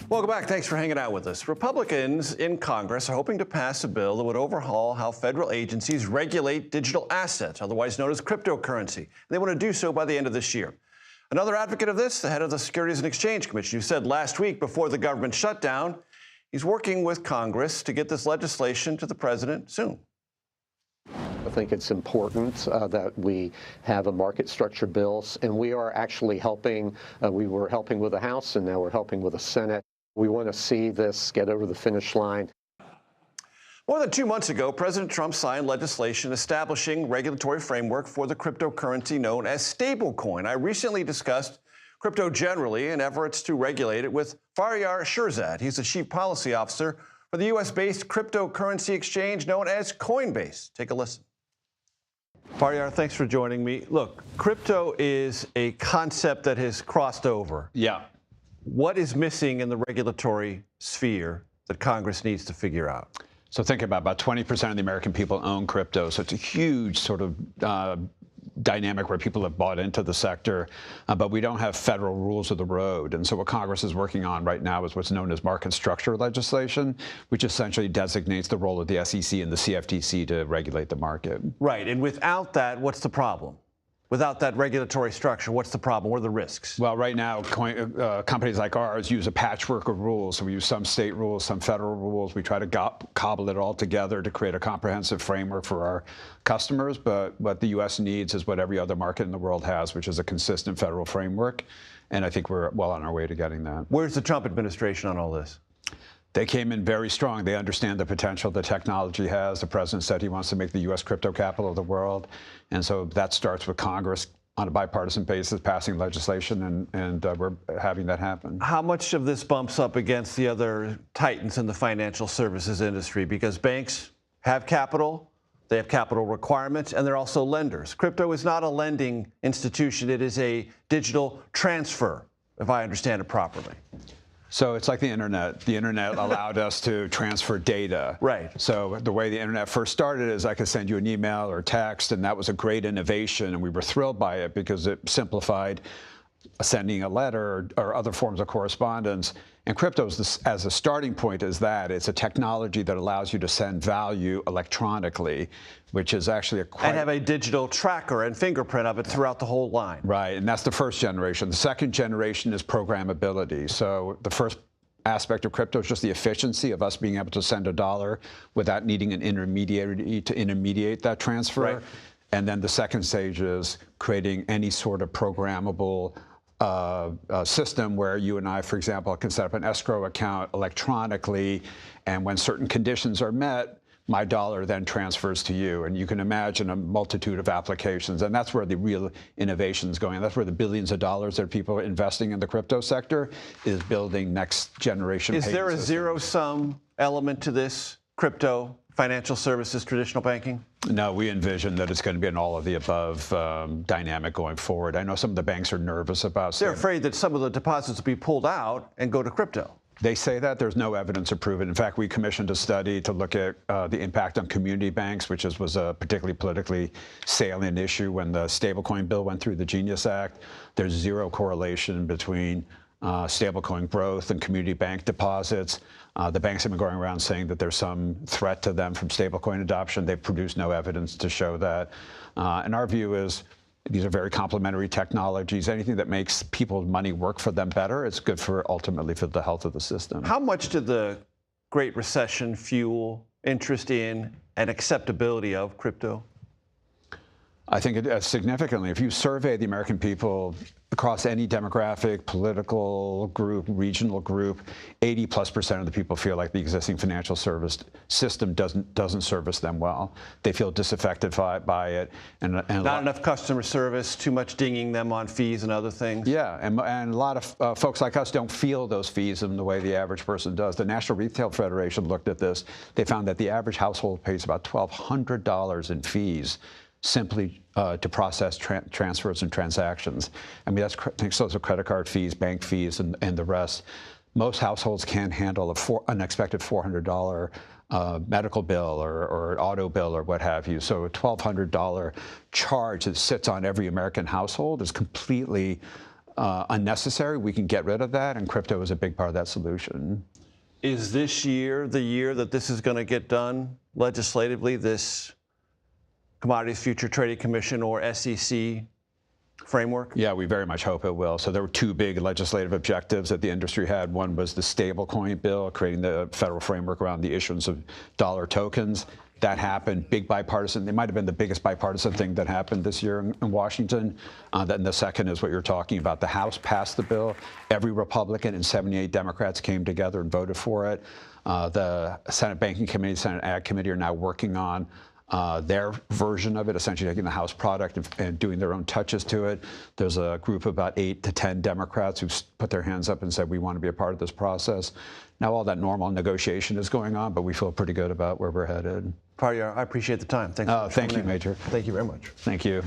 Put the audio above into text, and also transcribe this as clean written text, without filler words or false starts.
Welcome back. Thanks for hanging out with us. Republicans in Congress are hoping to pass a bill that would overhaul how federal agencies regulate digital assets, otherwise known as cryptocurrency. They want to do so by the end of this year. Another advocate of this, the head of the Securities and Exchange Commission, who said last week before the government shutdown, he's working with Congress to get this legislation to the president soon. I think it's important that we have a market structure bill, and we are actually helping. We were helping with the House, and now we're helping with the Senate. We want to see this get over the finish line. More than 2 months ago, President Trump signed legislation establishing regulatory framework for the cryptocurrency known as stablecoin. I recently discussed crypto generally and efforts to regulate it with Faryar Shirzad. He's the Chief Policy Officer for the U.S.-based cryptocurrency exchange known as Coinbase. Take a listen. Faryar, thanks for joining me. Look, crypto is a concept that has crossed over. Yeah. What is missing in the regulatory sphere that Congress needs to figure out? So think about 20% of the American people own crypto. So it's a huge sort of dynamic where people have bought into the sector, but we don't have federal rules of the road. And so what Congress is working on right now is what's known as market structure legislation, which essentially designates the role of the SEC and the CFTC to regulate the market. Right. And without that, what's the problem? Without that regulatory structure, what's the problem? What are the risks? Well, right now, companies like ours use a patchwork of rules. So we use some state rules, some federal rules. We try to cobble it all together to create a comprehensive framework for our customers. But what the U.S. needs is what every other market in the world has, which is a consistent federal framework. And I think we're well on our way to getting that. Where's the Trump administration on all this? They came in very strong. They understand the potential the technology has. The president said he wants to make the U.S. crypto capital of the world. And so that starts with Congress on a bipartisan basis passing legislation, and we're having that happen. How much of this bumps up against the other titans in the financial services industry? Because banks have capital, they have capital requirements, and they're also lenders. Crypto is not a lending institution. It is a digital transfer, if I understand it properly. So it's like the internet. The internet allowed us to transfer data. Right. So the way the internet first started is I could send you an email or text, and that was a great innovation, and we were thrilled by it because it simplified sending a letter or other forms of correspondence. And crypto, as a starting point, is that it's a technology that allows you to send value electronically, which is actually and have a digital tracker and fingerprint of it throughout the whole line. Right, and that's the first generation. The second generation is programmability. So the first aspect of crypto is just the efficiency of us being able to send a dollar without needing an intermediary to intermediate that transfer. Right. And then the second stage is creating any sort of programmable system where you and I, for example, can set up an escrow account electronically, and when certain conditions are met, my dollar then transfers to you. And you can imagine a multitude of applications, and that's where the real innovation is going. That's where the billions of dollars that people are investing in the crypto sector is building next generation. Is there a zero-sum element to this crypto, financial services, traditional banking? No, we envision that it's going to be an all-of-the-above dynamic going forward. I know some of the banks are nervous about They're afraid that some of the deposits will be pulled out and go to crypto. They say that. There's no evidence to prove it. In fact, we commissioned a study to look at the impact on community banks, which was a particularly politically salient issue when the stablecoin bill went through the Genius Act. There's zero correlation between stablecoin growth and community bank deposits. The banks have been going around saying that there's some threat to them from stablecoin adoption. They've produced no evidence to show that. And our view is these are very complementary technologies. Anything that makes people's money work for them better, it's good for ultimately for the health of the system. How much did the Great Recession fuel interest in and acceptability of crypto? I think significantly. If you survey the American people across any demographic, political group, regional group, 80+% of the people feel like the existing financial service system doesn't service them well. They feel disaffected by it, and not enough customer service, too much dinging them on fees and other things. Yeah, and a lot of folks like us don't feel those fees in the way the average person does. The National Retail Federation looked at this. They found that the average household pays about $1,200 in fees simply to process transfers and transactions. I mean, those are credit card fees, bank fees, and the rest. Most households can't handle an unexpected $400 medical bill or auto bill or what have you. So a $1,200 charge that sits on every American household is completely unnecessary, we can get rid of that, and crypto is a big part of that solution. Is this year the year that this is going to get done legislatively, this Commodities Future Trading Commission or SEC framework? Yeah, we very much hope it will. So there were two big legislative objectives that the industry had. One was the stablecoin bill, creating the federal framework around the issuance of dollar tokens. That happened, big bipartisan. It might have been the biggest bipartisan thing that happened this year in Washington. Then the second is what you're talking about. The House passed the bill. Every Republican and 78 Democrats came together and voted for it. The Senate Banking Committee, Senate Ag Committee are now working on their version of it, essentially taking the House product and doing their own touches to it. There's a group of about 8 to 10 Democrats who put their hands up and said, we want to be a part of this process. Now all that normal negotiation is going on, but we feel pretty good about where we're headed. Faryar, I appreciate the time. Thanks. Thank you, Major. Thank you very much. Thank you.